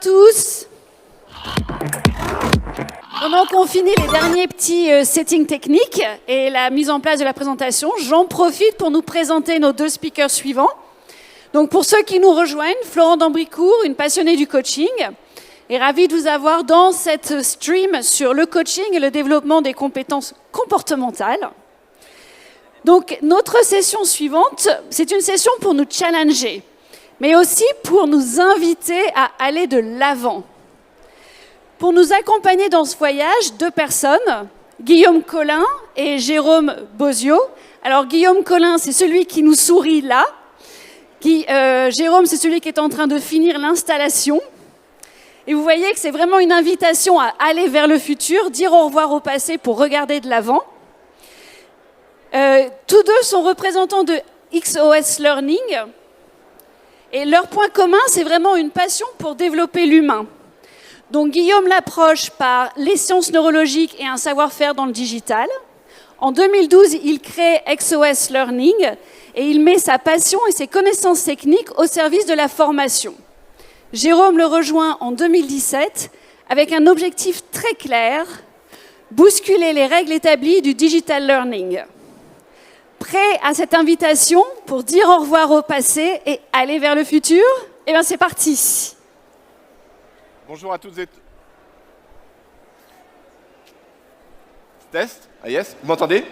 tous. Pendant qu'on finit les derniers petits settings techniques et la mise en place de la présentation, j'en profite pour nous présenter nos deux speakers suivants. Donc pour ceux qui nous rejoignent, Florent Dambricourt, une passionnée du coaching, est ravie de vous avoir dans cette stream sur le coaching et le développement des compétences comportementales. Donc notre session suivante, c'est une session pour nous challenger, mais aussi pour nous inviter à aller de l'avant. Pour nous accompagner dans ce voyage, deux personnes, Guillaume Collin et Jérôme Bozio. Alors Guillaume Collin, c'est celui qui nous sourit là. Jérôme, c'est celui qui est en train de finir l'installation. Et vous voyez que c'est vraiment une invitation à aller vers le futur, dire au revoir au passé pour regarder de l'avant. Tous deux sont représentants de XOS Learning. Et leur point commun, c'est vraiment une passion pour développer l'humain. Donc Guillaume l'approche par les sciences neurologiques et un savoir-faire dans le digital. En 2012, il crée XOS Learning et il met sa passion et ses connaissances techniques au service de la formation. Jérôme le rejoint en 2017 avec un objectif très clair, bousculer les règles établies du digital learning. Prêt à cette invitation pour dire au revoir au passé et aller vers le futur? Eh bien c'est parti. Bonjour à toutes et tous. Test? Ah yes, vous m'entendez?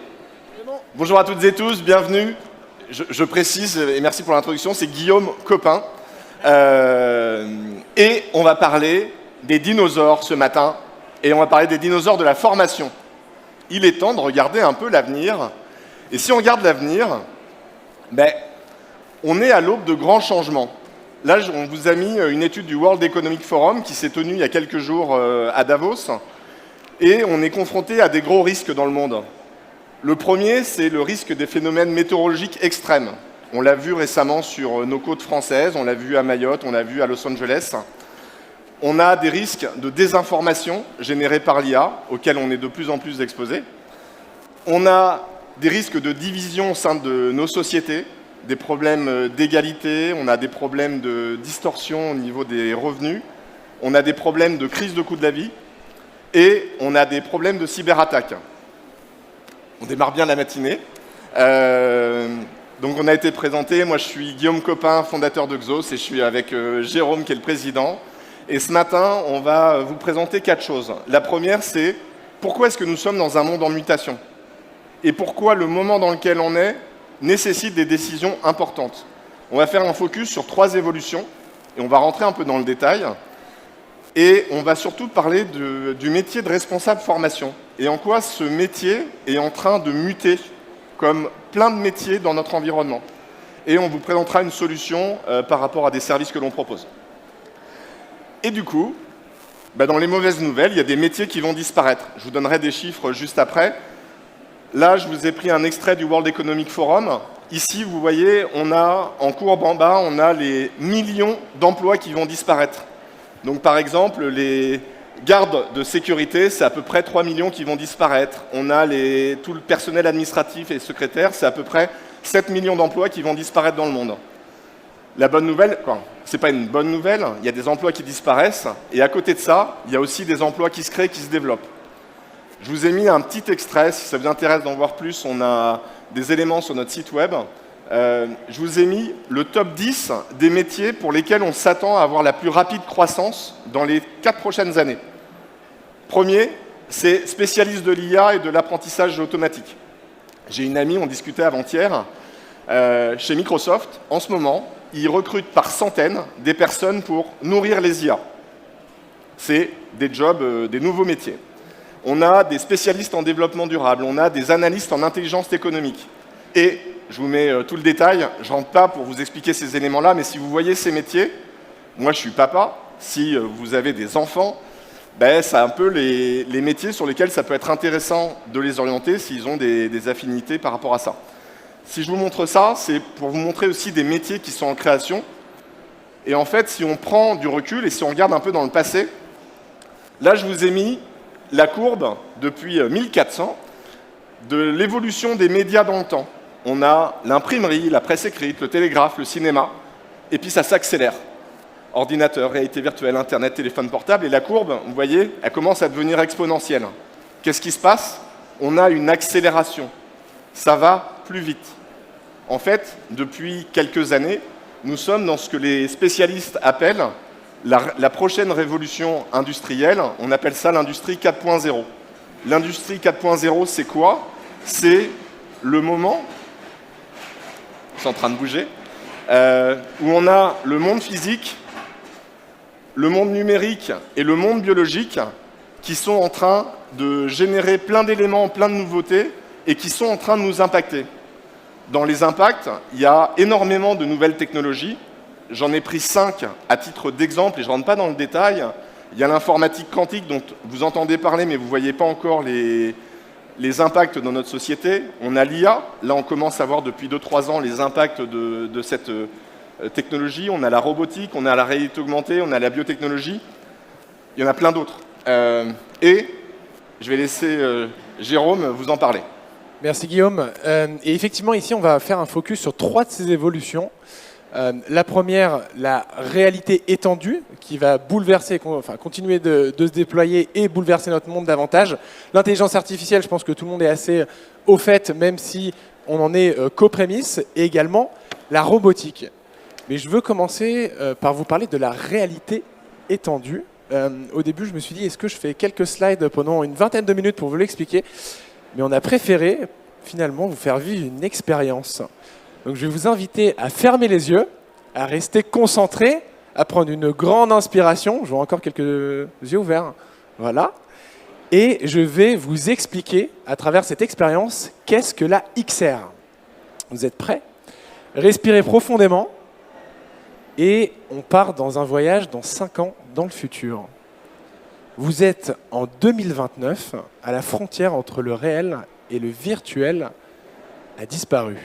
Bonjour à toutes et tous, bienvenue. Je précise, et merci pour l'introduction, c'est Guillaume Copin. Et on va parler des dinosaures ce matin, et on va parler des dinosaures de la formation. Il est temps de regarder un peu l'avenir. Et si on regarde l'avenir, on est à l'aube de grands changements. Là, on vous a mis une étude du World Economic Forum qui s'est tenue il y a quelques jours à Davos. Et on est confronté à des gros risques dans le monde. Le premier, c'est le risque des phénomènes météorologiques extrêmes. On l'a vu récemment sur nos côtes françaises, on l'a vu à Mayotte, on l'a vu à Los Angeles. On a des risques de désinformation générés par l'IA, auxquels on est de plus en plus exposé. On a des risques de division au sein de nos sociétés, des problèmes d'égalité, on a des problèmes de distorsion au niveau des revenus, on a des problèmes de crise de coût de la vie et on a des problèmes de cyberattaque. On démarre bien la matinée. Donc on a été présenté, moi je suis Guillaume Copin, fondateur de Xos et je suis avec Jérôme qui est le président. Et ce matin, on va vous présenter 4 choses. La première, c'est pourquoi est-ce que nous sommes dans un monde en mutation? Et pourquoi le moment dans lequel on est nécessite des décisions importantes. On va faire un focus sur 3 évolutions et on va rentrer un peu dans le détail. Et on va surtout parler du métier de responsable formation et en quoi ce métier est en train de muter comme plein de métiers dans notre environnement. Et on vous présentera une solution par rapport à des services que l'on propose. Et du coup, dans les mauvaises nouvelles, il y a des métiers qui vont disparaître. Je vous donnerai des chiffres juste après. Là, je vous ai pris un extrait du World Economic Forum. Ici, vous voyez, on a, en courbe en bas, on a les millions d'emplois qui vont disparaître. Donc, par exemple, les gardes de sécurité, c'est à peu près 3 millions qui vont disparaître. On a tout le personnel administratif et secrétaire, c'est à peu près 7 millions d'emplois qui vont disparaître dans le monde. La bonne nouvelle, c'est pas une bonne nouvelle, il y a des emplois qui disparaissent, et à côté de ça, il y a aussi des emplois qui se créent, qui se développent. Je vous ai mis un petit extrait, si ça vous intéresse d'en voir plus, on a des éléments sur notre site web. Je vous ai mis le top 10 des métiers pour lesquels on s'attend à avoir la plus rapide croissance dans les 4 prochaines années. Premier, c'est spécialiste de l'IA et de l'apprentissage automatique. J'ai une amie, on discutait avant-hier, chez Microsoft, en ce moment, ils recrutent par centaines des personnes pour nourrir les IA. C'est des jobs, des nouveaux métiers. On a des spécialistes en développement durable, on a des analystes en intelligence économique. Et je vous mets tout le détail, je ne rentre pas pour vous expliquer ces éléments-là, mais si vous voyez ces métiers, moi je suis papa, si vous avez des enfants, c'est un peu les métiers sur lesquels ça peut être intéressant de les orienter s'ils ont des affinités par rapport à ça. Si je vous montre ça, c'est pour vous montrer aussi des métiers qui sont en création. Et en fait, si on prend du recul et si on regarde un peu dans le passé, là je vous ai mis la courbe depuis 1400 de l'évolution des médias dans le temps. On a l'imprimerie, la presse écrite, le télégraphe, le cinéma, et puis ça s'accélère. Ordinateur, réalité virtuelle, Internet, téléphone portable. Et la courbe, vous voyez, elle commence à devenir exponentielle. Qu'est-ce qui se passe? On a une accélération. Ça va plus vite. En fait, depuis quelques années, nous sommes dans ce que les spécialistes appellent la prochaine révolution industrielle. On appelle ça l'industrie 4.0. L'industrie 4.0, c'est quoi? C'est le moment, c'est en train de bouger, où on a le monde physique, le monde numérique et le monde biologique qui sont en train de générer plein d'éléments, plein de nouveautés et qui sont en train de nous impacter. Dans les impacts, il y a énormément de nouvelles technologies. J'en ai pris 5 à titre d'exemple et je ne rentre pas dans le détail. Il y a l'informatique quantique dont vous entendez parler mais vous ne voyez pas encore les impacts dans notre société. On a l'IA, là on commence à voir depuis 2-3 ans les impacts de cette technologie. On a la robotique, on a la réalité augmentée, on a la biotechnologie. Il y en a plein d'autres. Et je vais laisser Jérôme vous en parler. Merci Guillaume. Et effectivement, ici, on va faire un focus sur 3 de ces évolutions. La première, la réalité étendue, qui va bouleverser, enfin, continuer de se déployer et bouleverser notre monde davantage. L'intelligence artificielle, je pense que tout le monde est assez au fait, même si on en est qu'aux prémices. Et également, la robotique. Mais je veux commencer par vous parler de la réalité étendue. Au début, je me suis dit, est-ce que je fais quelques slides pendant une vingtaine de minutes pour vous l'expliquer? Mais on a préféré, finalement, vous faire vivre une expérience. Donc, je vais vous inviter à fermer les yeux, à rester concentré, à prendre une grande inspiration. Je vois encore quelques yeux ouverts. Voilà. Et je vais vous expliquer, à travers cette expérience, qu'est-ce que la XR. Vous êtes prêts? Respirez profondément. Et on part dans un voyage dans 5 ans dans le futur. Vous êtes en 2029, à la frontière entre le réel et le virtuel a disparu.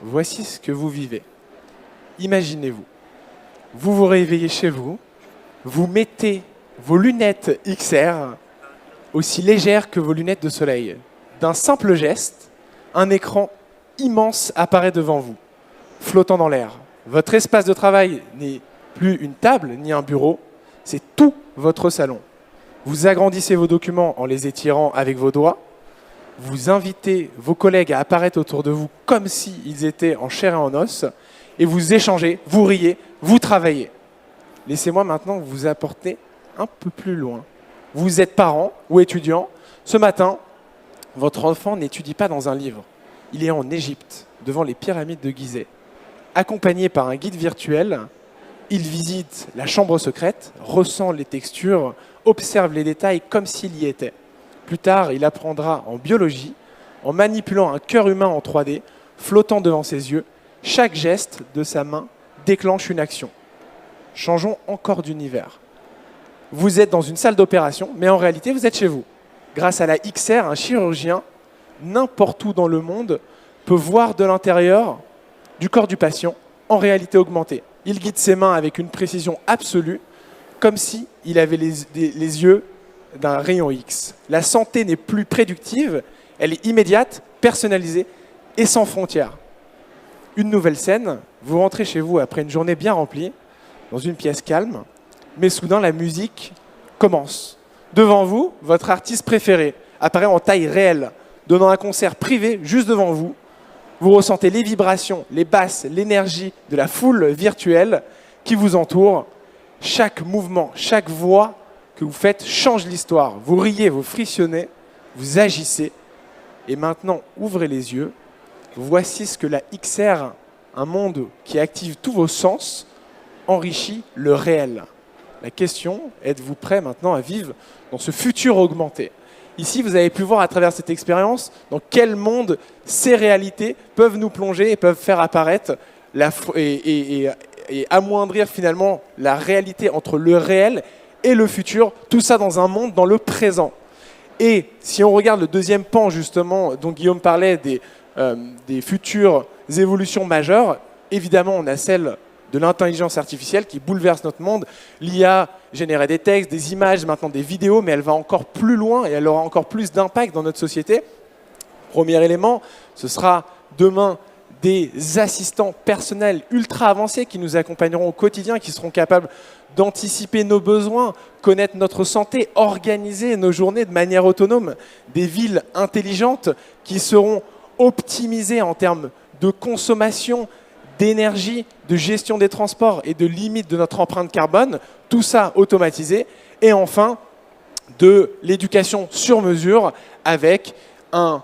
Voici ce que vous vivez. Imaginez-vous, vous vous réveillez chez vous, vous mettez vos lunettes XR aussi légères que vos lunettes de soleil. D'un simple geste, un écran immense apparaît devant vous, flottant dans l'air. Votre espace de travail n'est plus une table ni un bureau, c'est tout votre salon. Vous agrandissez vos documents en les étirant avec vos doigts. Vous invitez vos collègues à apparaître autour de vous comme s'ils étaient en chair et en os. Et vous échangez, vous riez, vous travaillez. Laissez-moi maintenant vous apporter un peu plus loin. Vous êtes parent ou étudiant. Ce matin, votre enfant n'étudie pas dans un livre. Il est en Égypte, devant les pyramides de Gizeh. Accompagné par un guide virtuel, il visite la chambre secrète, ressent les textures, observe les détails comme s'il y était. Plus tard, il apprendra en biologie, en manipulant un cœur humain en 3D, flottant devant ses yeux. Chaque geste de sa main déclenche une action. Changeons encore d'univers. Vous êtes dans une salle d'opération, mais en réalité, vous êtes chez vous. Grâce à la XR, un chirurgien, n'importe où dans le monde, peut voir de l'intérieur du corps du patient en réalité augmentée. Il guide ses mains avec une précision absolue, comme s'il avait les yeux d'un rayon X. La santé n'est plus prédictive, elle est immédiate, personnalisée et sans frontières. Une nouvelle scène, vous rentrez chez vous après une journée bien remplie, dans une pièce calme, mais soudain la musique commence. Devant vous, votre artiste préféré apparaît en taille réelle, donnant un concert privé juste devant vous. Vous ressentez les vibrations, les basses, l'énergie de la foule virtuelle qui vous entoure. Chaque mouvement, chaque voix que vous faites change l'histoire. Vous riez, vous frissonnez, vous agissez. Et maintenant, ouvrez les yeux. Voici ce que la XR, un monde qui active tous vos sens, enrichit le réel. La question, êtes-vous prêt maintenant à vivre dans ce futur augmenté? Ici, vous avez pu voir à travers cette expérience dans quel monde ces réalités peuvent nous plonger et peuvent faire apparaître et amoindrir finalement la réalité entre le réel et le futur, tout ça dans un monde, dans le présent. Et si on regarde le deuxième pan justement dont Guillaume parlait des futures évolutions majeures, évidemment on a celle de l'intelligence artificielle qui bouleverse notre monde. L'IA générait des textes, des images, maintenant des vidéos, mais elle va encore plus loin et elle aura encore plus d'impact dans notre société. Premier élément, ce sera demain des assistants personnels ultra avancés qui nous accompagneront au quotidien, qui seront capables d'anticiper nos besoins, connaître notre santé, organiser nos journées de manière autonome, des villes intelligentes qui seront optimisées en termes de consommation, d'énergie, de gestion des transports et de limite de notre empreinte carbone, tout ça automatisé. Et enfin, de l'éducation sur mesure avec un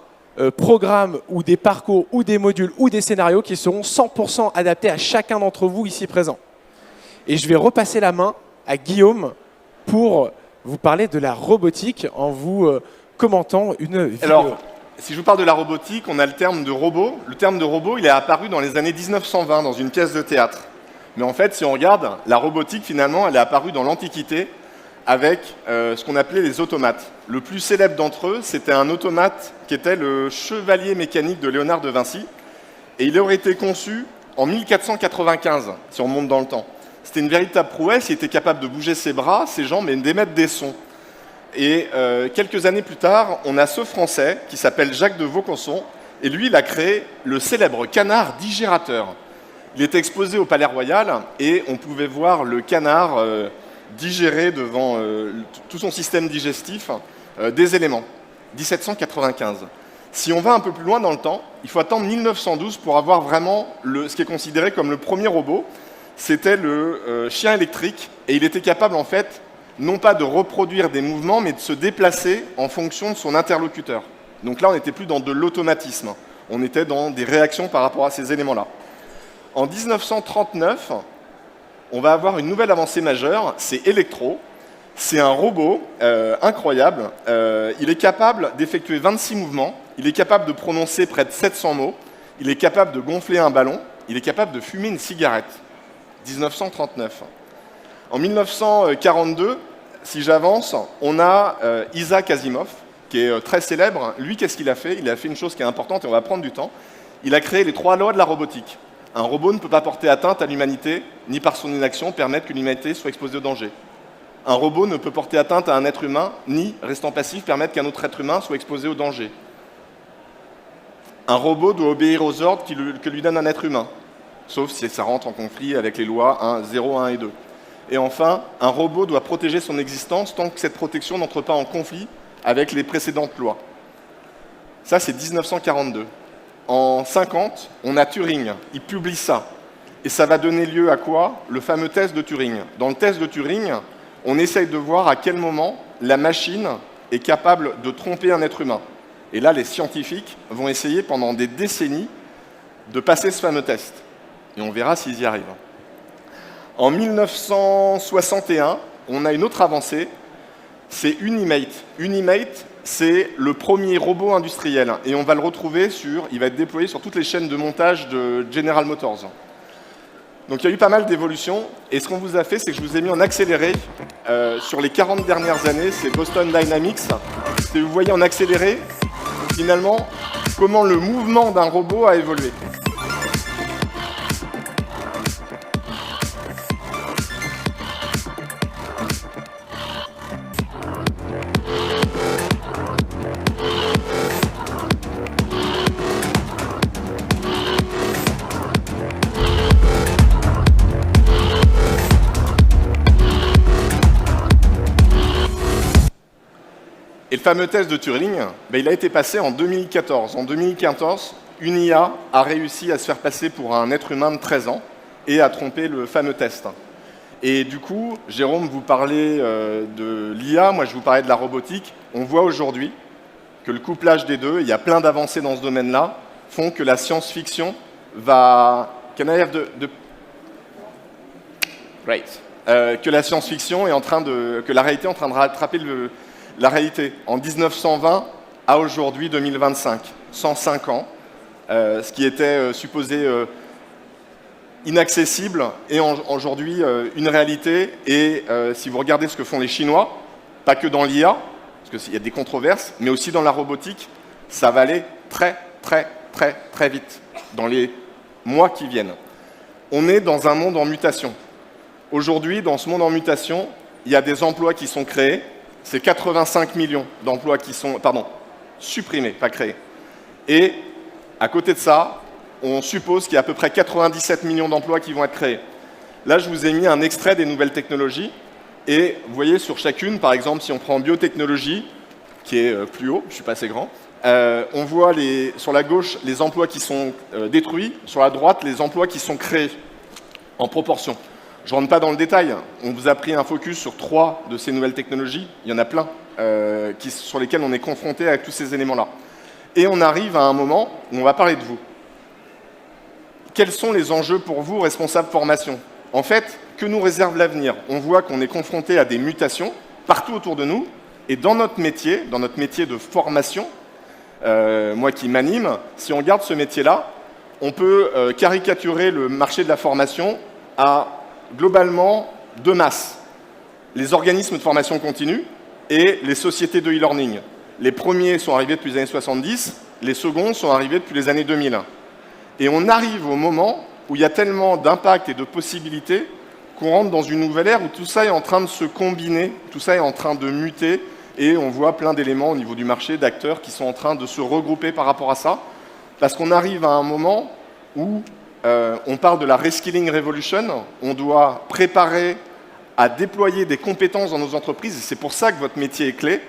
programme ou des parcours ou des modules ou des scénarios qui seront 100% adaptés à chacun d'entre vous ici présents. Et je vais repasser la main à Guillaume pour vous parler de la robotique en vous commentant une vidéo. Alors, si je vous parle de la robotique, on a le terme de robot. Le terme de robot, il est apparu dans les années 1920 dans une pièce de théâtre. Mais en fait, si on regarde, la robotique, finalement, elle est apparue dans l'Antiquité avec ce qu'on appelait les automates. Le plus célèbre d'entre eux, c'était un automate qui était le chevalier mécanique de Léonard de Vinci. Et il aurait été conçu en 1495, si on remonte dans le temps. C'était une véritable prouesse, il était capable de bouger ses bras, ses jambes et d'émettre des sons. Et quelques années plus tard, on a ce Français qui s'appelle Jacques de Vaucanson, et lui, il a créé le célèbre canard digérateur. Il était exposé au Palais Royal, et on pouvait voir le canard digérer devant tout son système digestif des éléments. 1795. Si on va un peu plus loin dans le temps, il faut attendre 1912 pour avoir vraiment ce qui est considéré comme le premier robot. C'était le chien électrique, et il était capable, en fait, non pas de reproduire des mouvements, mais de se déplacer en fonction de son interlocuteur. Donc là, on n'était plus dans de l'automatisme, on était dans des réactions par rapport à ces éléments-là. En 1939, on va avoir une nouvelle avancée majeure, c'est Electro. C'est un robot incroyable, il est capable d'effectuer 26 mouvements, il est capable de prononcer près de 700 mots, il est capable de gonfler un ballon, il est capable de fumer une cigarette. 1939. En 1942, si j'avance, on a Isaac Asimov, qui est très célèbre. Lui, qu'est-ce qu'il a fait? Il a fait une chose qui est importante et on va prendre du temps. Il a créé les 3 lois de la robotique. Un robot ne peut pas porter atteinte à l'humanité, ni par son inaction permettre que l'humanité soit exposée au danger. Un robot ne peut porter atteinte à un être humain, ni, restant passif, permettre qu'un autre être humain soit exposé au danger. Un robot doit obéir aux ordres que lui donne un être humain, sauf si ça rentre en conflit avec les lois 0, 1 et 2. Et enfin, un robot doit protéger son existence tant que cette protection n'entre pas en conflit avec les précédentes lois. Ça, c'est 1942. En 50, on a Turing, il publie ça. Et ça va donner lieu à quoi? Le fameux test de Turing. Dans le test de Turing, on essaye de voir à quel moment la machine est capable de tromper un être humain. Et là, les scientifiques vont essayer pendant des décennies de passer ce fameux test. Et on verra s'ils y arrivent. En 1961, on a une autre avancée, c'est Unimate. Unimate, c'est le premier robot industriel. Et on va le retrouver il va être déployé sur toutes les chaînes de montage de General Motors. Donc il y a eu pas mal d'évolutions. Et ce qu'on vous a fait, c'est que je vous ai mis en accéléré sur les 40 dernières années. C'est Boston Dynamics. Et vous voyez en accéléré, finalement, comment le mouvement d'un robot a évolué. Et le fameux test de Turing, il a été passé en 2014. En 2014, une IA a réussi à se faire passer pour un être humain de 13 ans et à tromper le fameux test. Et du coup, Jérôme, vous parlez de l'IA, moi je vous parlais de la robotique. On voit aujourd'hui que le couplage des deux, il y a plein d'avancées dans ce domaine-là, font que la science-fiction va... Great. Que la science-fiction est en train de... que la réalité est en train de rattraper la réalité. En 1920 à aujourd'hui, 2025, 105 ans, ce qui était supposé inaccessible est aujourd'hui une réalité. Et si vous regardez ce que font les Chinois, pas que dans l'IA, parce qu'il y a des controverses, mais aussi dans la robotique, ça va aller très, très, très, très vite dans les mois qui viennent. On est dans un monde en mutation. Aujourd'hui, dans ce monde en mutation, il y a des emplois qui sont créés. C'est 85 millions d'emplois qui sont, supprimés, pas créés. Et à côté de ça, on suppose qu'il y a à peu près 97 millions d'emplois qui vont être créés. Là, je vous ai mis un extrait des nouvelles technologies. Et vous voyez, sur chacune, par exemple, si on prend biotechnologie, qui est plus haut, je ne suis pas assez grand, on voit sur la gauche les emplois qui sont détruits, sur la droite les emplois qui sont créés en proportion. Je ne rentre pas dans le détail, on vous a pris un focus sur 3 de ces nouvelles technologies, il y en a plein sur lesquels on est confronté avec tous ces éléments-là. Et on arrive à un moment où on va parler de vous. Quels sont les enjeux pour vous, responsables formation? En fait, que nous réserve l'avenir? On voit qu'on est confronté à des mutations partout autour de nous, et dans notre métier de formation, moi qui m'anime, si on garde ce métier-là, on peut caricaturer le marché de la formation à globalement 2 masses. Les organismes de formation continue et les sociétés de e-learning. Les premiers sont arrivés depuis les années 70, les seconds sont arrivés depuis les années 2000. Et on arrive au moment où il y a tellement d'impact et de possibilités qu'on rentre dans une nouvelle ère où tout ça est en train de se combiner, tout ça est en train de muter, et on voit plein d'éléments au niveau du marché, d'acteurs qui sont en train de se regrouper par rapport à ça, parce qu'on arrive à un moment où on parle de la Reskilling Revolution, on doit préparer à déployer des compétences dans nos entreprises, et c'est pour ça que votre métier est clé,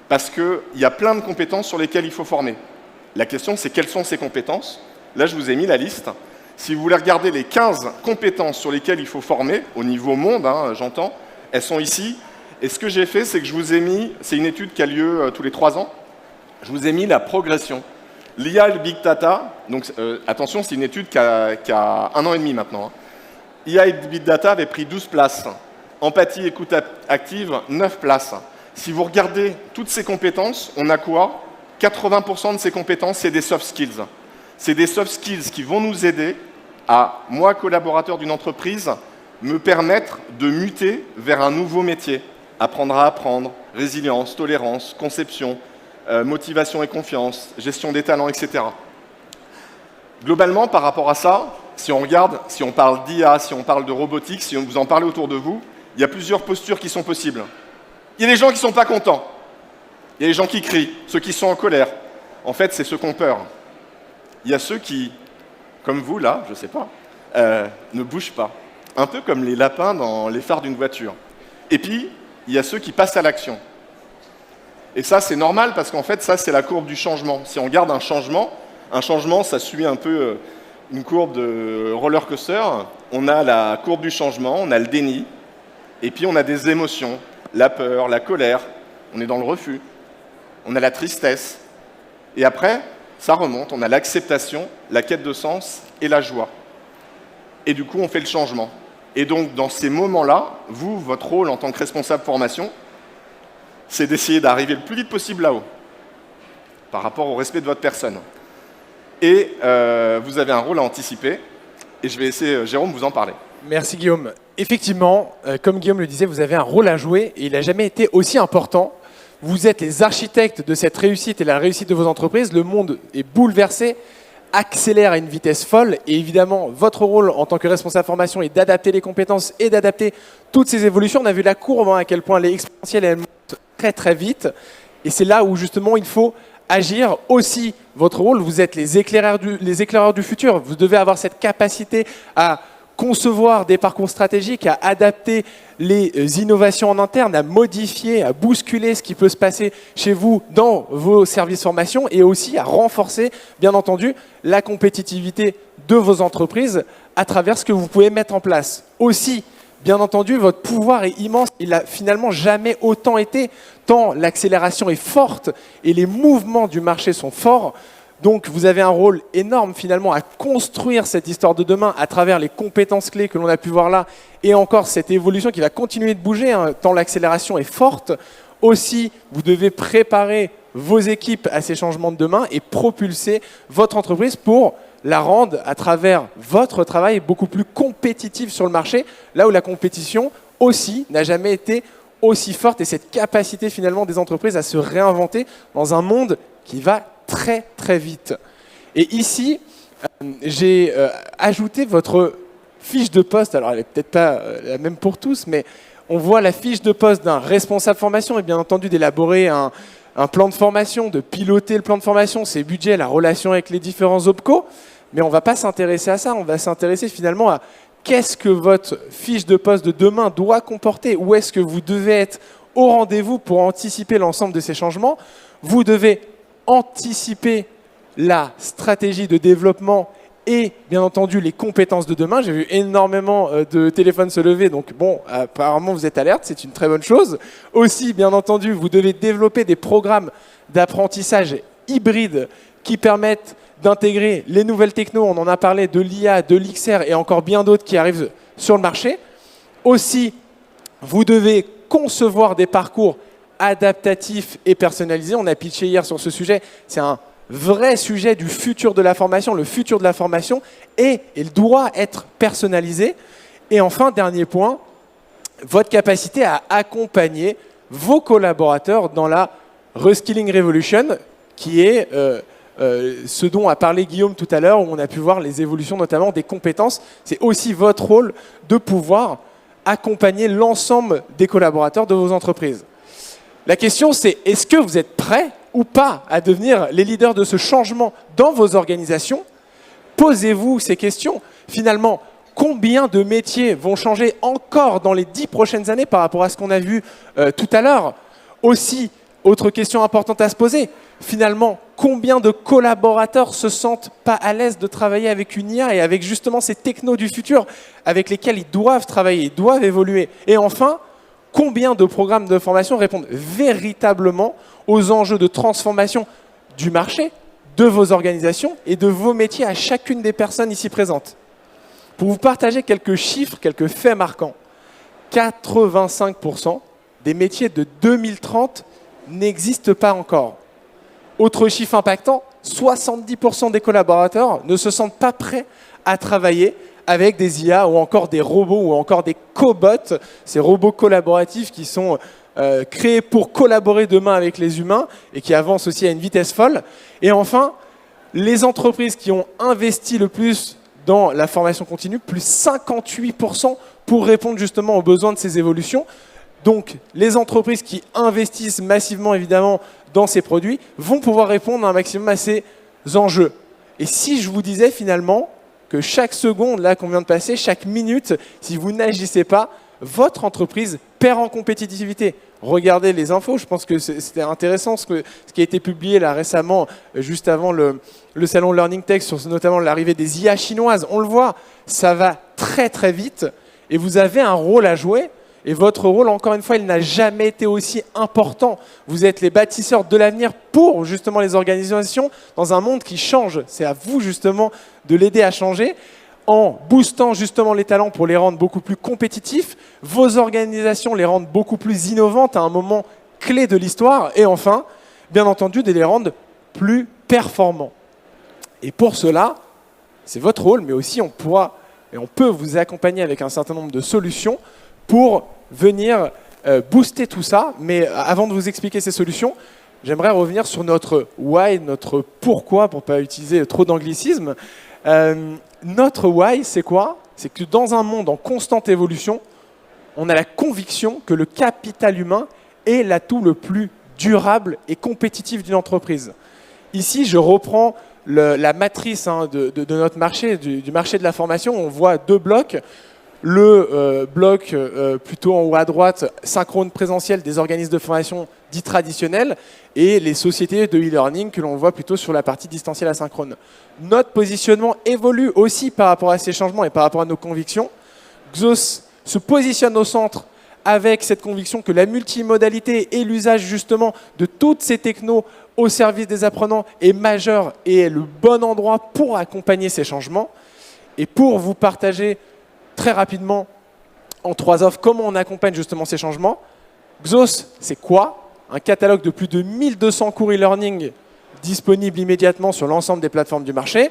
parce qu'il y a plein de compétences sur lesquelles il faut former. La question, c'est quelles sont ces compétences? Là, je vous ai mis la liste. Si vous voulez regarder les 15 compétences sur lesquelles il faut former, au niveau monde, j'entends, elles sont ici. Et ce que j'ai fait, c'est que je vous ai mis, c'est une étude qui a lieu tous les 3 ans, je vous ai mis la progression. L'IA et le Big Data, donc attention, c'est une étude qui a 1 an et demi maintenant. IA et Big Data avaient pris 12 places. Empathie, écoute active, 9 places. Si vous regardez toutes ces compétences, on a quoi? 80% de ces compétences, c'est des soft skills. C'est des soft skills qui vont nous aider à, moi, collaborateur d'une entreprise, me permettre de muter vers un nouveau métier. Apprendre à apprendre, résilience, tolérance, conception, motivation et confiance, gestion des talents, etc. Globalement, par rapport à ça, si on regarde, si on parle d'IA, si on parle de robotique, si vous en parlez autour de vous, il y a plusieurs postures qui sont possibles. Il y a des gens qui ne sont pas contents. Il y a des gens qui crient, ceux qui sont en colère. En fait, c'est ceux qui ont peur. Il y a ceux qui, comme vous là, je ne sais pas, ne bougent pas. Un peu comme les lapins dans les phares d'une voiture. Et puis, il y a ceux qui passent à l'action. Et ça, c'est normal parce qu'en fait, ça, c'est la courbe du changement. Si on regarde un changement, ça suit un peu une courbe de roller coaster. On a la courbe du changement, on a le déni, et puis on a des émotions, la peur, la colère, on est dans le refus, on a la tristesse. Et après, ça remonte, on a l'acceptation, la quête de sens et la joie. Et du coup, on fait le changement. Et donc, dans ces moments-là, vous, votre rôle en tant que responsable formation, c'est d'essayer d'arriver le plus vite possible là-haut, par rapport au respect de votre personne. Et vous avez un rôle à anticiper, et je vais essayer, Jérôme, vous en parler. Merci Guillaume. Effectivement, comme Guillaume le disait, vous avez un rôle à jouer, et il n'a jamais été aussi important. Vous êtes les architectes de cette réussite et la réussite de vos entreprises. Le monde est bouleversé, accélère à une vitesse folle, et évidemment, votre rôle en tant que responsable formation est d'adapter les compétences et d'adapter toutes ces évolutions. On a vu la courbe, à quel point elle est exponentielle et elle monte très très vite. Et c'est là où justement il faut agir. Aussi, votre rôle, vous êtes les éclaireurs du futur. Vous devez avoir cette capacité à concevoir des parcours stratégiques, à adapter les innovations en interne, à modifier, à bousculer ce qui peut se passer chez vous dans vos services formation, et aussi à renforcer, bien entendu, la compétitivité de vos entreprises à travers ce que vous pouvez mettre en place. Aussi, bien entendu, votre pouvoir est immense. Il n'a finalement jamais autant été, tant l'accélération est forte et les mouvements du marché sont forts. Donc, vous avez un rôle énorme finalement à construire cette histoire de demain à travers les compétences clés que l'on a pu voir là, et encore cette évolution qui va continuer de bouger, tant l'accélération est forte. Aussi, vous devez préparer vos équipes à ces changements de demain et propulser votre entreprise pour la rendre, à travers votre travail, beaucoup plus compétitive sur le marché, là où la compétition aussi n'a jamais été aussi forte, et cette capacité finalement des entreprises à se réinventer dans un monde qui va très très vite. Et ici, j'ai ajouté votre fiche de poste. Alors elle n'est peut-être pas la même pour tous, mais on voit la fiche de poste d'un responsable formation, et bien entendu d'élaborer un plan de formation, de piloter le plan de formation, ses budgets, la relation avec les différents OPCO. Mais on ne va pas s'intéresser à ça, on va s'intéresser finalement à qu'est-ce que votre fiche de poste de demain doit comporter, où est-ce que vous devez être au rendez-vous pour anticiper l'ensemble de ces changements. Vous devez anticiper la stratégie de développement et bien entendu les compétences de demain. J'ai vu énormément de téléphones se lever, donc bon, apparemment vous êtes alerte, c'est une très bonne chose. Aussi, bien entendu, vous devez développer des programmes d'apprentissage hybrides qui permettent d'intégrer les nouvelles technos, on en a parlé, de l'IA, de l'XR et encore bien d'autres qui arrivent sur le marché. Aussi, vous devez concevoir des parcours adaptatifs et personnalisés. On a pitché hier sur ce sujet, c'est un vrai sujet du futur de la formation. Le futur de la formation il doit être personnalisé. Et enfin, dernier point, votre capacité à accompagner vos collaborateurs dans la Reskilling Revolution, qui est ce dont a parlé Guillaume tout à l'heure, où on a pu voir les évolutions notamment des compétences. C'est aussi votre rôle de pouvoir accompagner l'ensemble des collaborateurs de vos entreprises. La question, c'est est-ce que vous êtes prêts ou pas à devenir les leaders de ce changement dans vos organisations? Posez-vous ces questions. Finalement, combien de métiers vont changer encore dans les 10 prochaines années par rapport à ce qu'on a vu tout à l'heure? Aussi, autre question importante à se poser, finalement, combien de collaborateurs se sentent pas à l'aise de travailler avec une IA et avec justement ces technos du futur avec lesquels ils doivent travailler, ils doivent évoluer? Et enfin, combien de programmes de formation répondent véritablement aux enjeux de transformation du marché, de vos organisations et de vos métiers à chacune des personnes ici présentes? Pour vous partager quelques chiffres, quelques faits marquants, 85% des métiers de 2030 n'existent pas encore. Autre chiffre impactant, 70% des collaborateurs ne se sentent pas prêts à travailler avec des IA ou encore des robots ou encore des cobots, ces robots collaboratifs qui sont créés pour collaborer demain avec les humains et qui avancent aussi à une vitesse folle. Et enfin, les entreprises qui ont investi le plus dans la formation continue, plus 58% pour répondre justement aux besoins de ces évolutions. Donc, les entreprises qui investissent massivement, évidemment, dans ces produits vont pouvoir répondre un maximum à ces enjeux. Et si je vous disais finalement que chaque seconde là qu'on vient de passer, chaque minute, si vous n'agissez pas, votre entreprise perd en compétitivité. Regardez les infos, je pense que c'était intéressant ce qui a été publié là récemment, juste avant le salon Learning Tech, sur notamment l'arrivée des IA chinoises. On le voit, ça va très très vite et vous avez un rôle à jouer. Et votre rôle, encore une fois, il n'a jamais été aussi important. Vous êtes les bâtisseurs de l'avenir pour justement les organisations dans un monde qui change. C'est à vous justement de l'aider à changer en boostant justement les talents pour les rendre beaucoup plus compétitifs, vos organisations les rendre beaucoup plus innovantes à un moment clé de l'histoire et enfin, bien entendu, de les rendre plus performants. Et pour cela, c'est votre rôle, mais aussi on peut vous accompagner avec un certain nombre de solutions pour venir booster tout ça. Mais avant de vous expliquer ces solutions, j'aimerais revenir sur notre why, notre pourquoi, pour ne pas utiliser trop d'anglicisme. Notre why, c'est quoi? C'est que dans un monde en constante évolution, on a la conviction que le capital humain est l'atout le plus durable et compétitif d'une entreprise. Ici, je reprends la matrice de notre marché, du marché de la formation. On voit deux blocs. Le bloc plutôt en haut à droite, synchrone présentiel des organismes de formation dits traditionnels et les sociétés de e-learning que l'on voit plutôt sur la partie distancielle asynchrone. Notre positionnement évolue aussi par rapport à ces changements et par rapport à nos convictions. Xos se positionne au centre avec cette conviction que la multimodalité et l'usage justement de toutes ces technos au service des apprenants est majeur et est le bon endroit pour accompagner ces changements. Et pour vous partager très rapidement, en 3 offres, comment on accompagne justement ces changements. Xos, c'est quoi? Un catalogue de plus de 1200 cours e-learning disponibles immédiatement sur l'ensemble des plateformes du marché.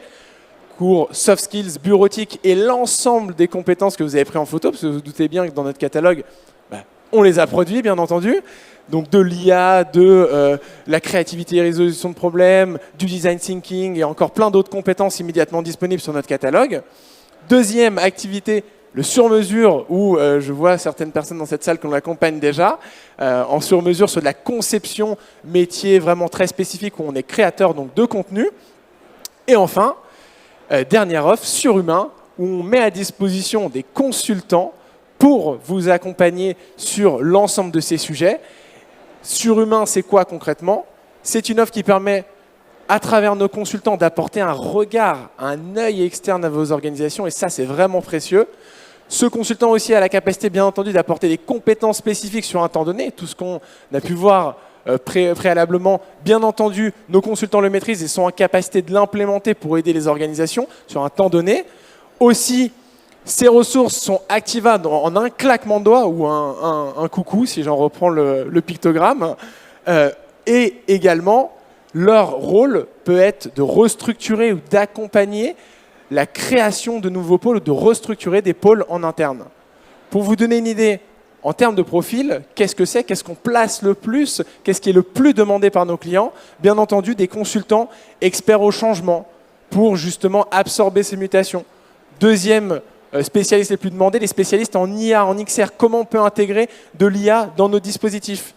Cours soft skills, bureautique et l'ensemble des compétences que vous avez pris en photo, parce que vous vous doutez bien que dans notre catalogue, on les a produits, bien entendu. Donc de l'IA, de la créativité et résolution de problèmes, du design thinking et encore plein d'autres compétences immédiatement disponibles sur notre catalogue. Deuxième activité, le sur-mesure, où je vois certaines personnes dans cette salle qu'on accompagne déjà, en sur-mesure sur de la conception métier vraiment très spécifique, où on est créateur donc, de contenu. Et enfin, dernière offre surhumain où on met à disposition des consultants pour vous accompagner sur l'ensemble de ces sujets. Surhumain, c'est quoi concrètement? C'est une offre qui permet, à travers nos consultants, d'apporter un regard, un œil externe à vos organisations, et ça, c'est vraiment précieux. Ce consultant aussi a la capacité, bien entendu, d'apporter des compétences spécifiques sur un temps donné. Tout ce qu'on a pu voir préalablement, bien entendu, nos consultants le maîtrisent et sont en capacité de l'implémenter pour aider les organisations sur un temps donné. Aussi, ces ressources sont activables en un claquement de doigts ou un coucou, si j'en reprends le pictogramme. Et également, leur rôle peut être de restructurer ou d'accompagner la création de nouveaux pôles ou de restructurer des pôles en interne. Pour vous donner une idée, en termes de profil, qu'est-ce que c'est? Qu'est-ce qu'on place le plus? Qu'est-ce qui est le plus demandé par nos clients? Bien entendu, des consultants experts au changement pour justement absorber ces mutations. Deuxième spécialiste les plus demandés, les spécialistes en IA, en XR. Comment on peut intégrer de l'IA dans nos dispositifs?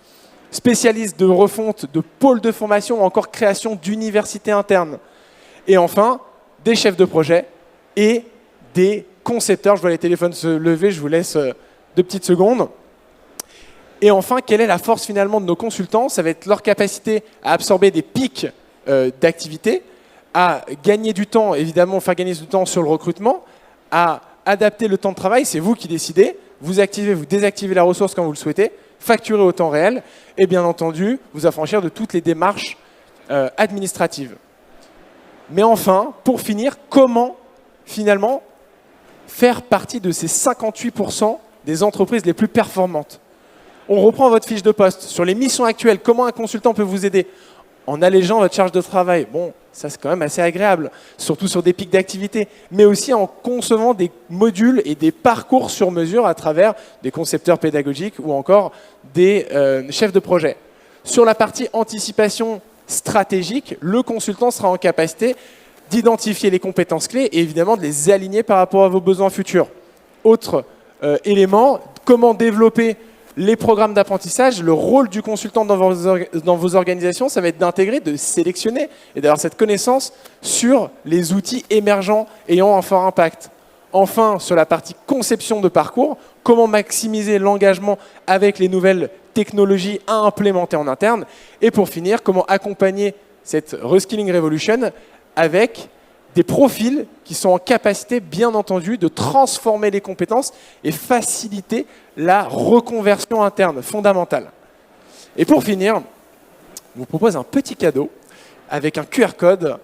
Spécialistes de refonte de pôles de formation ou encore création d'universités internes. Et enfin, des chefs de projet et des concepteurs. Je vois les téléphones se lever, je vous laisse 2 petites secondes. Et enfin, quelle est la force finalement de nos consultants? Ça va être leur capacité à absorber des pics d'activité, à gagner du temps, évidemment, faire gagner du temps sur le recrutement, à adapter le temps de travail, c'est vous qui décidez. Vous activez, vous désactivez la ressource quand vous le souhaitez, facturer au temps réel et bien entendu, vous affranchir de toutes les démarches administratives. Mais enfin, pour finir, comment finalement faire partie de ces 58% des entreprises les plus performantes? On reprend votre fiche de poste. Sur les missions actuelles, comment un consultant peut vous aider? En allégeant votre charge de travail. Bon, ça c'est quand même assez agréable, surtout sur des pics d'activité, mais aussi en concevant des modules et des parcours sur mesure à travers des concepteurs pédagogiques ou encore des chefs de projet. Sur la partie anticipation stratégique, le consultant sera en capacité d'identifier les compétences clés et évidemment de les aligner par rapport à vos besoins futurs. Autre élément, comment développer les programmes d'apprentissage. Le rôle du consultant dans vos organisations, ça va être d'intégrer, de sélectionner et d'avoir cette connaissance sur les outils émergents ayant un fort impact. Enfin, sur la partie conception de parcours, comment maximiser l'engagement avec les nouvelles technologies à implémenter en interne. Et pour finir, comment accompagner cette Reskilling Revolution avec des profils qui sont en capacité, bien entendu, de transformer les compétences et faciliter la reconversion interne fondamentale. Et pour finir, je vous propose un petit cadeau avec un QR code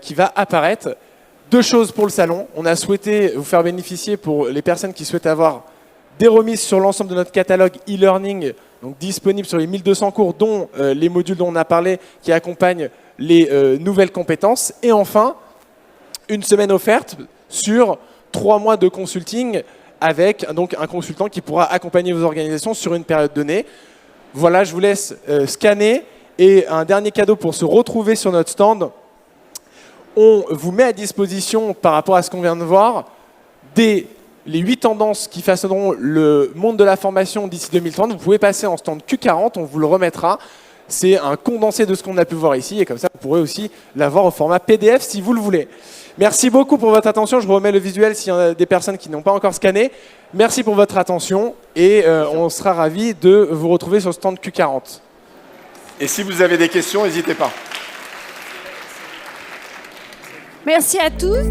qui va apparaître. 2 choses pour le salon. On a souhaité vous faire bénéficier pour les personnes qui souhaitent avoir des remises sur l'ensemble de notre catalogue e-learning, donc disponible sur les 1200 cours, dont les modules dont on a parlé, qui accompagnent les nouvelles compétences. Et enfin, une semaine offerte sur 3 mois de consulting avec donc un consultant qui pourra accompagner vos organisations sur une période donnée. Voilà, je vous laisse scanner. Et un dernier cadeau pour se retrouver sur notre stand. On vous met à disposition, par rapport à ce qu'on vient de voir, les 8 tendances qui façonneront le monde de la formation d'ici 2030. Vous pouvez passer en stand Q40, on vous le remettra. C'est un condensé de ce qu'on a pu voir ici. Et comme ça, vous pourrez aussi l'avoir au format PDF si vous le voulez. Merci beaucoup pour votre attention. Je vous remets le visuel s'il y en a des personnes qui n'ont pas encore scanné. Merci pour votre attention et on sera ravis de vous retrouver sur le stand Q40. Et si vous avez des questions, n'hésitez pas. Merci à tous.